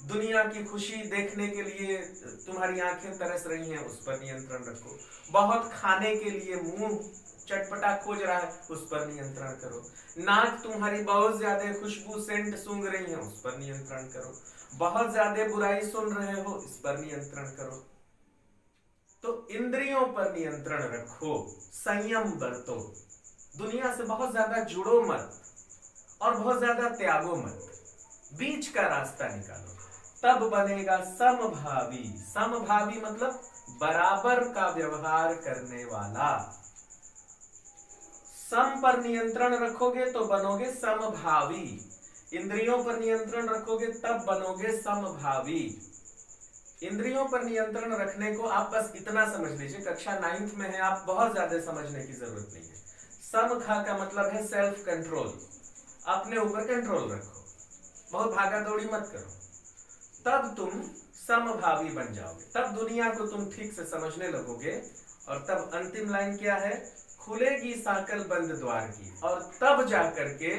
दुनिया की खुशी देखने के लिए तुम्हारी आंखें तरस रही हैं, उस पर नियंत्रण रखो। बहुत खाने के लिए मुंह चटपटा खोज रहा है, उस पर नियंत्रण करो। नाक तुम्हारी बहुत ज्यादा खुशबू सेंट सूंघ रही है, उस पर नियंत्रण करो। बहुत ज्यादा बुराई सुन रहे हो, इस पर नियंत्रण करो। तो इंद्रियों पर नियंत्रण रखो, संयम बरतो। दुनिया से बहुत ज्यादा जुड़ो मत और बहुत ज्यादा त्यागो मत, बीच का रास्ता निकालो, तब बनेगा समभावी। समभावी मतलब बराबर का व्यवहार करने वाला। सम पर नियंत्रण रखोगे तो बनोगे समभावी, इंद्रियों पर नियंत्रण रखोगे तब बनोगे समभावी। इंद्रियों पर नियंत्रण रखने को आप बस इतना समझ लीजिए, कक्षा 9th में है, आप बहुत ज्यादा समझने की जरूरत नहीं है। सम खा का मतलब है सेल्फ कंट्रोल, अपने ऊपर कंट्रोल रखो, बहुत भागा दौड़ी मत करो, तब तुम समभावी बन जाओगे। तब दुनिया को तुम ठीक से समझने लगोगे। और तब अंतिम लाइन क्या है? खुलेगी साकल बंद द्वार की, और तब जाकर के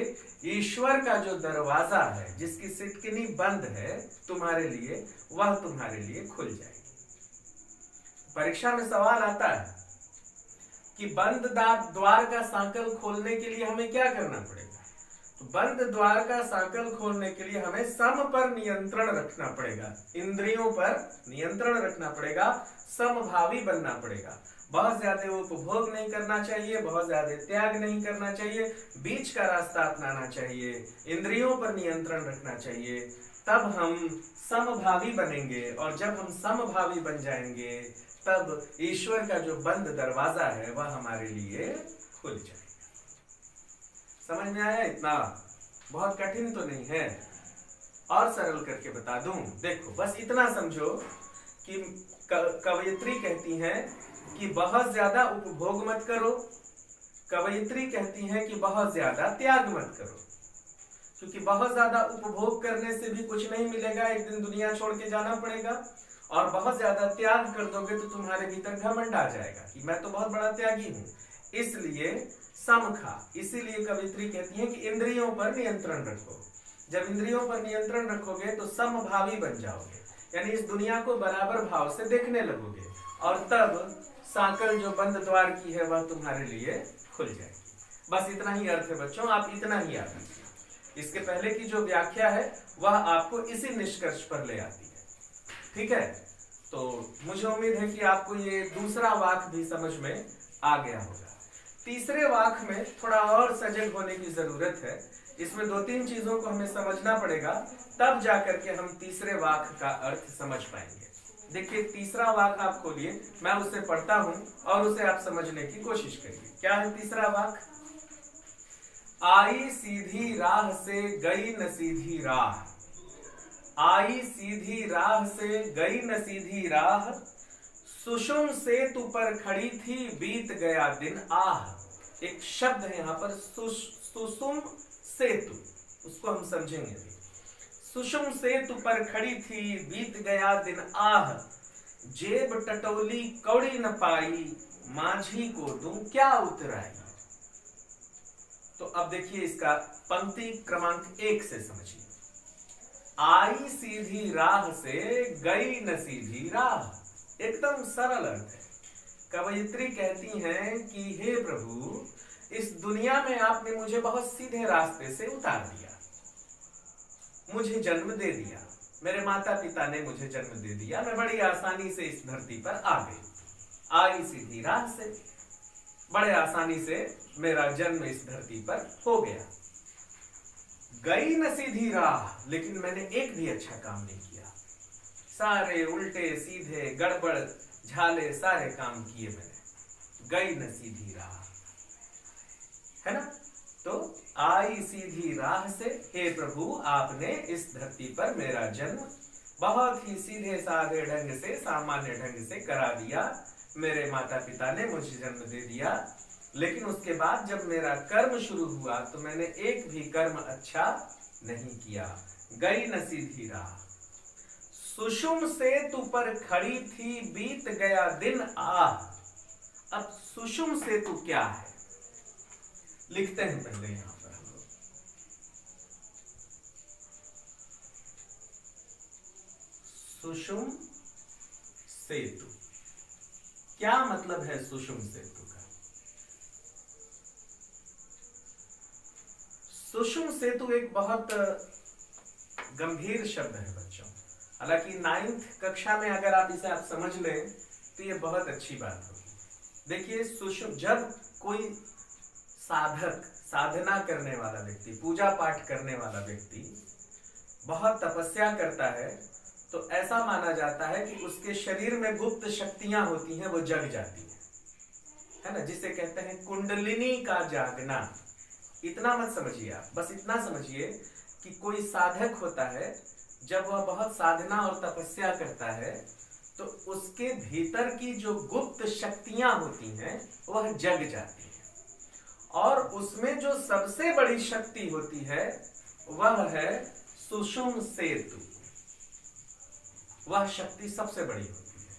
ईश्वर का जो दरवाजा है, जिसकी सिटकिनी बंद है तुम्हारे लिए, वह तुम्हारे लिए खुल जाएगी। परीक्षा में सवाल आता है कि बंद द्वार का सांकल खोलने के लिए हमें क्या करना पड़ेगा? तो बंद द्वार का सांकल खोलने के लिए हमें सम पर नियंत्रण रखना पड़ेगा, इंद्रियों पर नियंत्रण रखना पड़ेगा, समभावी बनना पड़ेगा। बहुत ज्यादा उपभोग नहीं करना चाहिए, बहुत ज्यादा त्याग नहीं करना चाहिए, बीच का रास्ता अपनाना चाहिए, इंद्रियों पर नियंत्रण रखना चाहिए। तब हम समभावी बनेंगे, और जब हम समभावी बन जाएंगे तब ईश्वर का जो बंद दरवाजा है वह हमारे लिए खुल जाएगा। समझ में आया? इतना बहुत कठिन तो नहीं है, और सरल करके बता दूं। देखो बस इतना समझो कि कवयित्री कहती हैं कि बहुत ज्यादा उपभोग मत करो, कवयित्री कहती हैं कि बहुत ज्यादा त्याग मत करो, क्योंकि बहुत ज्यादा उपभोग करने से भी कुछ नहीं मिलेगा, एक दिन दुनिया छोड़ के जाना पड़ेगा। और बहुत ज्यादा त्याग कर दोगे तो तुम्हारे भीतर घमंड आ जाएगा कि मैं तो बहुत बड़ा त्यागी हूं। इसलिए समखा, इसीलिए कवयित्री कहती है कि इंद्रियों पर नियंत्रण रखो। जब इंद्रियों पर नियंत्रण रखोगे तो समभावी बन जाओगे, यानी इस दुनिया को बराबर भाव से देखने लगोगे, और तब सांकल जो बंद द्वार की है वह तुम्हारे लिए खुल जाएगी। बस इतना ही अर्थ है बच्चों, आप इतना ही याद रखिए। इसके पहले की जो व्याख्या है वह आपको इसी निष्कर्ष पर ले आती है। ठीक है, तो मुझे उम्मीद है कि आपको ये दूसरा वाक्य भी समझ में आ गया होगा। तीसरे वाक्य में थोड़ा और सजग होने की जरूरत है। इसमें 2-3 चीजों को हमें समझना पड़ेगा, तब जाकर के हम तीसरे वाक्य का अर्थ समझ पाएंगे। देखिए तीसरा वाक्य आप खोलिए, मैं उसे पढ़ता हूं और उसे आप समझने की कोशिश करिए। क्या है तीसरा वाक्य? आई सीधी राह से गई न सीधी राह, आई सीधी राह से गई न सीधी राह, सुषुम सेतु पर खड़ी थी बीत गया दिन आह। एक शब्द है यहाँ पर सुषुम सेतु, उसको हम समझेंगे भी। सुषुम सेतु पर खड़ी थी बीत गया दिन आह, जेब टटोली कौड़ी न पाई, माझी को दूं क्या उतराई। तो अब देखिए इसका पंक्ति क्रमांक 1 से समझिए। आई सीधी राह से गई न सीधी राह, एकदम सरल अर्थ है। कवयित्री कहती हैं कि हे प्रभु, इस दुनिया में आपने मुझे बहुत सीधे रास्ते से उतार दिया, मुझे जन्म दे दिया, मेरे माता पिता ने मुझे जन्म दे दिया, मैं बड़ी आसानी से इस धरती पर आ गई। आई सीधी राह से, बड़े आसानी से मेरा जन्म इस धरती पर हो गया। गई न सीधी राह, लेकिन मैंने एक भी अच्छा काम नहीं किया, सारे उल्टे सीधे गड़बड़ झाले सारे काम किए मैंने। गई न सीधी राह, है ना? तो आई सीधी राह से, हे प्रभु आपने इस धरती पर मेरा जन्म बहुत ही सीधे साधे ढंग से, सामान्य ढंग से करा दिया, मेरे माता पिता ने मुझे जन्म दे दिया। लेकिन उसके बाद जब मेरा कर्म शुरू हुआ तो मैंने एक भी कर्म अच्छा नहीं किया। गई न सीधी राह, सुषुम सेतु पर खड़ी थी बीत गया दिन आह। अब सुषुम सेतु क्या है लिखते हैं पहले यहां पर हम लोग। सुषुम सेतु क्या मतलब है? सुषुम सेतु का सुषुम सेतु एक बहुत गंभीर शब्द है बच्चों। हालांकि 9th कक्षा में अगर आप इसे आप समझ लें तो ये बहुत अच्छी बात होगी। देखिए सुषुम, जब कोई साधक, साधना करने वाला व्यक्ति, पूजा पाठ करने वाला व्यक्ति बहुत तपस्या करता है तो ऐसा माना जाता है कि उसके शरीर में गुप्त शक्तियां होती हैं, वो जग जाती है ना, जिसे कहते हैं कुंडलिनी का जागना। इतना मत समझिए आप, बस इतना समझिए कि कोई साधक होता है, जब वह बहुत साधना और तपस्या करता है तो उसके भीतर की जो गुप्त शक्तियां होती हैं वह जग जाती हैं, और उसमें जो सबसे बड़ी शक्ति होती है वह है सुषुम सेतु। वह शक्ति सबसे बड़ी होती है।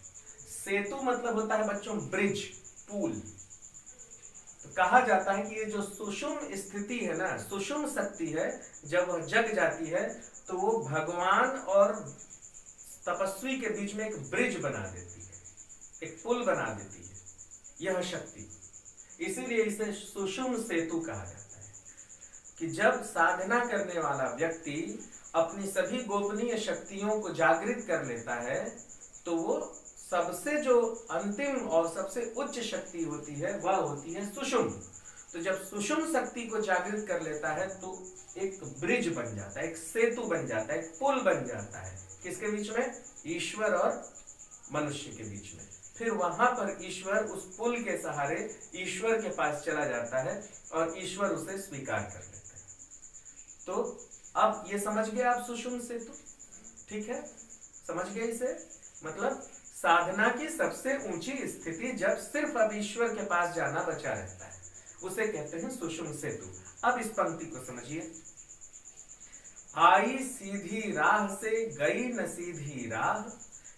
सेतु मतलब होता है बच्चों ब्रिज, पुल। तो कहा जाता है कि ये जो सुषुम स्थिति है ना, सुषुम शक्ति है, जब वह जग जाती है तो वो भगवान और तपस्वी के बीच में एक ब्रिज बना देती है, एक पुल बना देती है। यह शक्ति इसीलिए इसे सुषुम सेतु कहा जाता है कि जब साधना करने वाला व्यक्ति अपनी सभी गोपनीय शक्तियों को जागृत कर लेता है तो वो सबसे जो अंतिम और सबसे उच्च शक्ति होती है वह होती है सुषुम। तो जब सुषुम शक्ति को जागृत कर लेता है तो एक ब्रिज बन जाता है, एक सेतु बन जाता है, एक पुल बन जाता है। किसके बीच में? ईश्वर और मनुष्य के बीच में। फिर वहां पर ईश्वर उस पुल के सहारे ईश्वर के पास चला जाता है और ईश्वर उसे स्वीकार कर लेते हैं। तो अब ये समझ गए आप सुषुम सेतु? ठीक है, समझ गए इसे? मतलब साधना की सबसे ऊंची स्थिति जब सिर्फ अब ईश्वर के पास जाना बचा रहता है, उसे कहते हैं सुषुम सेतु। अब इस पंक्ति को समझिए। आई सीधी राह से गई न सीधी राह,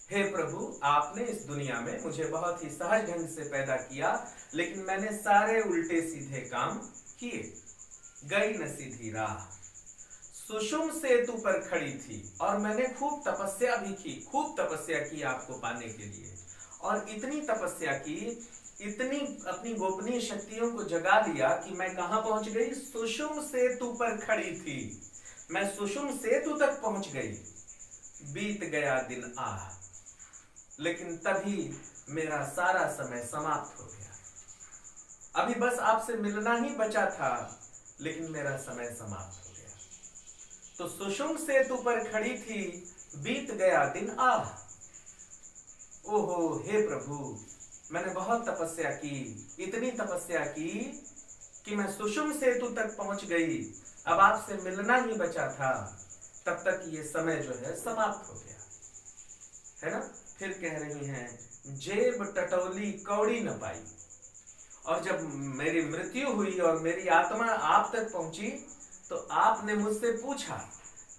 हे प्रभु आपने इस दुनिया में मुझे बहुत ही सहज ढंग से पैदा किया, लेकिन मैंने सारे उल्टे सीधे काम किए। गई न सीधी राह, सुषुम सेतु पर खड़ी थी और मैंने खूब तपस्या भी की, खूब तपस्या की आपको पाने के लिए। और इतनी तपस्या की, इतनी अपनी गोपनीय शक्तियों को जगा लिया कि मैं कहां पहुंच गई? सुषुम सेतु पर खड़ी थी। मैं सुषुम सेतु तक पहुंच गई। बीत गया दिन आह, लेकिन तभी मेरा सारा समय समाप्त हो गया। अभी बस आपसे मिलना ही बचा था, लेकिन मेरा समय समाप्त हो गया। तो सुषुम सेतु पर खड़ी थी, बीत गया दिन आह। ओहो हे प्रभु, मैंने बहुत तपस्या की, इतनी तपस्या की कि मैं सुषुम सेतु तक पहुंच गई। अब आपसे मिलना ही बचा था, तब तक ये समय जो है समाप्त हो गया, है ना? फिर कह रही हैं जेब टटोली कौड़ी न पाई। और जब मेरी मृत्यु हुई और मेरी आत्मा आप तक पहुंची तो आपने मुझसे पूछा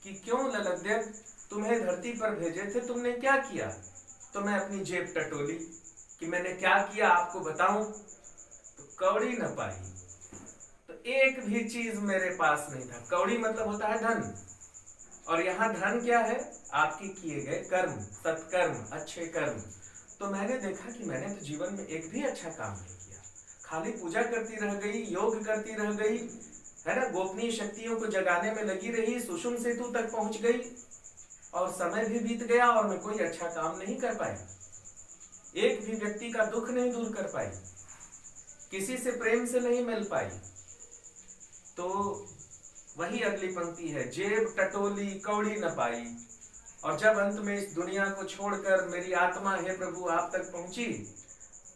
कि क्यों ललकदेव, तुम्हें धरती पर भेजे थे, तुमने क्या किया? तो मैं अपनी जेब टटोली कि मैंने क्या किया आपको बताऊं, तो कौड़ी न पाई। तो एक भी चीज मेरे पास नहीं था। कौड़ी मतलब होता है धन, और यहाँ धन क्या है? आपके किए गए कर्म, सत्कर्म, अच्छे कर्म। तो मैंने देखा कि मैंने तो जीवन में एक भी अच्छा काम नहीं किया, खाली पूजा करती रह गई, योग करती रह गई, है ना, गोपनीय शक्तियों को जगाने में लगी रही, सुषुम सेतु तक पहुंच गई और समय भी बीत गया और मैं कोई अच्छा काम नहीं कर पाई, एक भी व्यक्ति का दुख नहीं दूर कर पाई, किसी से प्रेम से नहीं मिल पाई। तो वही अगली पंक्ति है, जेब टटोली कौड़ी न पाई। और जब अंत में इस दुनिया को छोड़कर मेरी आत्मा हे प्रभु आप तक पहुंची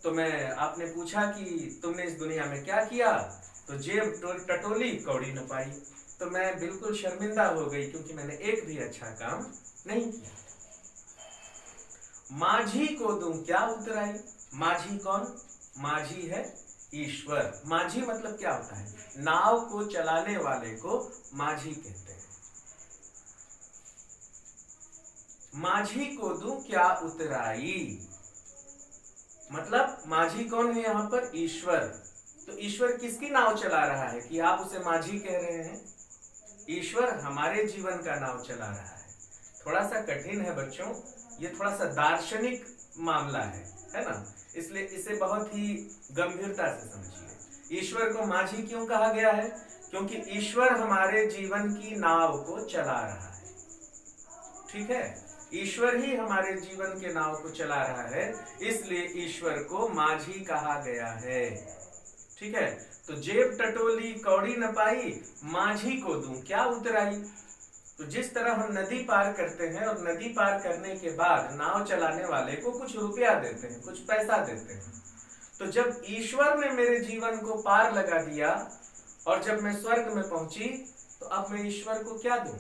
तो आपने पूछा कि तुमने इस दुनिया में क्या किया, तो जेब टटोली कौड़ी न पाई। तो मैं बिल्कुल शर्मिंदा हो गई क्योंकि मैंने एक भी अच्छा काम नहीं किया। माझी को दूं क्या उतराई। माझी कौन? माझी है ईश्वर। माझी मतलब क्या होता है? नाव को चलाने वाले को माझी कहते हैं। माझी को दूं क्या उतराई, मतलब माझी कौन है यहाँ पर? ईश्वर। तो ईश्वर किसकी नाव चला रहा है कि आप उसे माझी कह रहे हैं? ईश्वर हमारे जीवन का नाव चला रहा है। थोड़ा सा कठिन है बच्चों, ये थोड़ा सा दार्शनिक मामला है ना, इसलिए इसे बहुत ही गंभीरता से समझिए। ईश्वर को माझी क्यों कहा गया है? क्योंकि ईश्वर हमारे जीवन की नाव को चला रहा है। ठीक है, ईश्वर ही हमारे जीवन के नाव को चला रहा है, इसलिए ईश्वर को माझी कहा गया है। ठीक है, तो जेब टटोली कौड़ी न पाई, माझी को दूं क्या उतराई। तो जिस तरह हम नदी पार करते हैं और नदी पार करने के बाद नाव चलाने वाले को कुछ रुपया देते हैं, कुछ पैसा देते हैं, तो जब ईश्वर ने मेरे जीवन को पार लगा दिया और जब मैं स्वर्ग में पहुंची तो अब मैं ईश्वर को क्या दूं?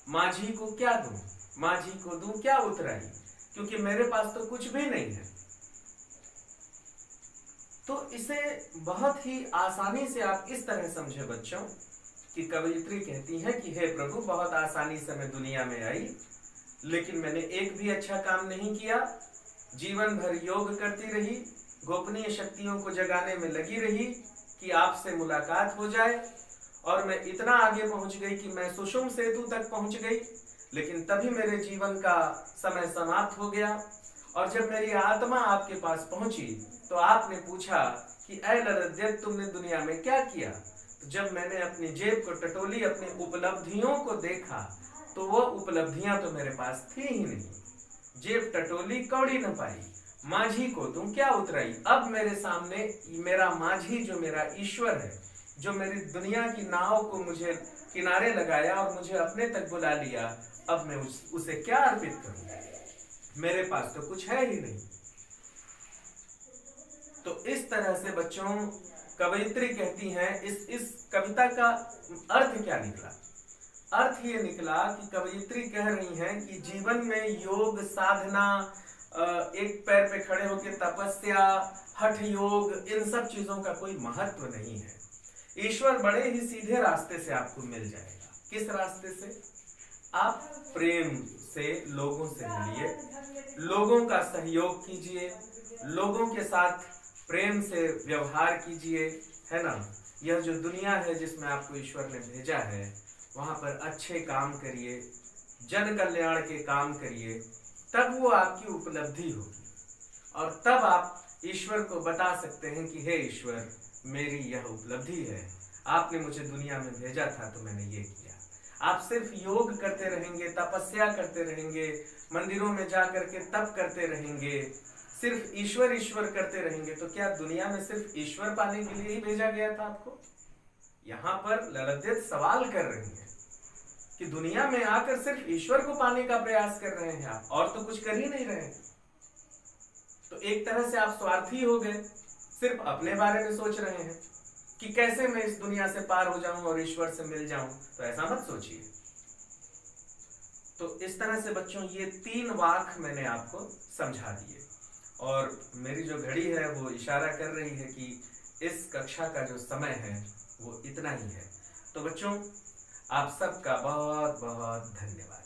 माझी को क्या दूं? माझी को दूं क्या उतराई, क्योंकि मेरे पास तो कुछ भी नहीं है। तो इसे बहुत ही आसानी से आप इस तरह समझे बच्चों कि कवयित्री कहती हैं कि हे प्रभु बहुत आसानी से मैं दुनिया में आई, लेकिन मैंने एक भी अच्छा काम नहीं किया, जीवन भर योग करती रही, गोपनीय शक्तियों को जगाने में लगी रही कि आपसे मुलाकात हो जाए, और मैं इतना आगे पहुंच गई कि मैं सुषुम सेतु तक पहुंच गई, लेकिन तभी मेरे जीवन का समय समाप्त हो गया और जब मेरी आत्मा आपके पास पहुंची तो आपने पूछा कि ऐ ललद्यत, तुमने दुनिया में क्या किया? तो जब मैंने अपनी जेब को टटोली, अपनी उपलब्धियों को देखा, तो वो उपलब्धियां तो मेरे पास थी ही नहीं। जेब टटोली, कौड़ी न पाई, माझी को तुम क्या उतराई। अब मेरे सामने मेरा माझी, जो मेरा ईश्वर है, जो मेरी दुनिया की नाव को मुझे किनारे लगाया और मुझे अपने तक बुला लिया, अब मैं उसे क्या अर्पित करूं? मेरे पास तो कुछ है ही नहीं। तो इस तरह से बच्चों, कवयित्री कहती हैं, इस कविता का अर्थ क्या निकला? अर्थ ये निकला कि कवयित्री कह रही हैं कि जीवन में योग साधना, एक पैर पे खड़े होकर तपस्या, हठ योग, इन सब चीजों का कोई महत्व नहीं है। ईश्वर बड़े ही सीधे रास्ते से आपको मिल जाएगा। किस रास्ते से? आप प्रेम से लोगों से मिलिए, लोगों का सहयोग कीजिए, लोगों के साथ प्रेम से व्यवहार कीजिए, है ना। यह जो दुनिया है जिसमें आपको ईश्वर ने भेजा है, वहां पर अच्छे काम करिए, जन कल्याण के काम करिए, तब वो आपकी उपलब्धि होगी। और तब आप ईश्वर को बता सकते हैं कि हे ईश्वर, मेरी यह उपलब्धि है, आपने मुझे दुनिया में भेजा था तो मैंने ये किया। आप सिर्फ योग करते रहेंगे, तपस्या करते रहेंगे, मंदिरों में जा करके तप करते रहेंगे, सिर्फ ईश्वर ईश्वर करते रहेंगे, तो क्या दुनिया में सिर्फ ईश्वर पाने के लिए ही भेजा गया था आपको? यहाँ पर ललद्यत सवाल कर रही है कि दुनिया में आकर सिर्फ ईश्वर को पाने का प्रयास कर रहे हैं आप, और तो कुछ कर ही नहीं रहे। तो एक तरह से आप स्वार्थी हो गए, सिर्फ अपने बारे में सोच रहे हैं कि कैसे मैं इस दुनिया से पार हो जाऊं और ईश्वर से मिल जाऊं। तो ऐसा मत सोचिए। तो इस तरह से बच्चों, ये 3 वाक्य मैंने आपको समझा दिए, और मेरी जो घड़ी है वो इशारा कर रही है कि इस कक्षा का जो समय है वो इतना ही है। तो बच्चों, आप सबका बहुत बहुत धन्यवाद।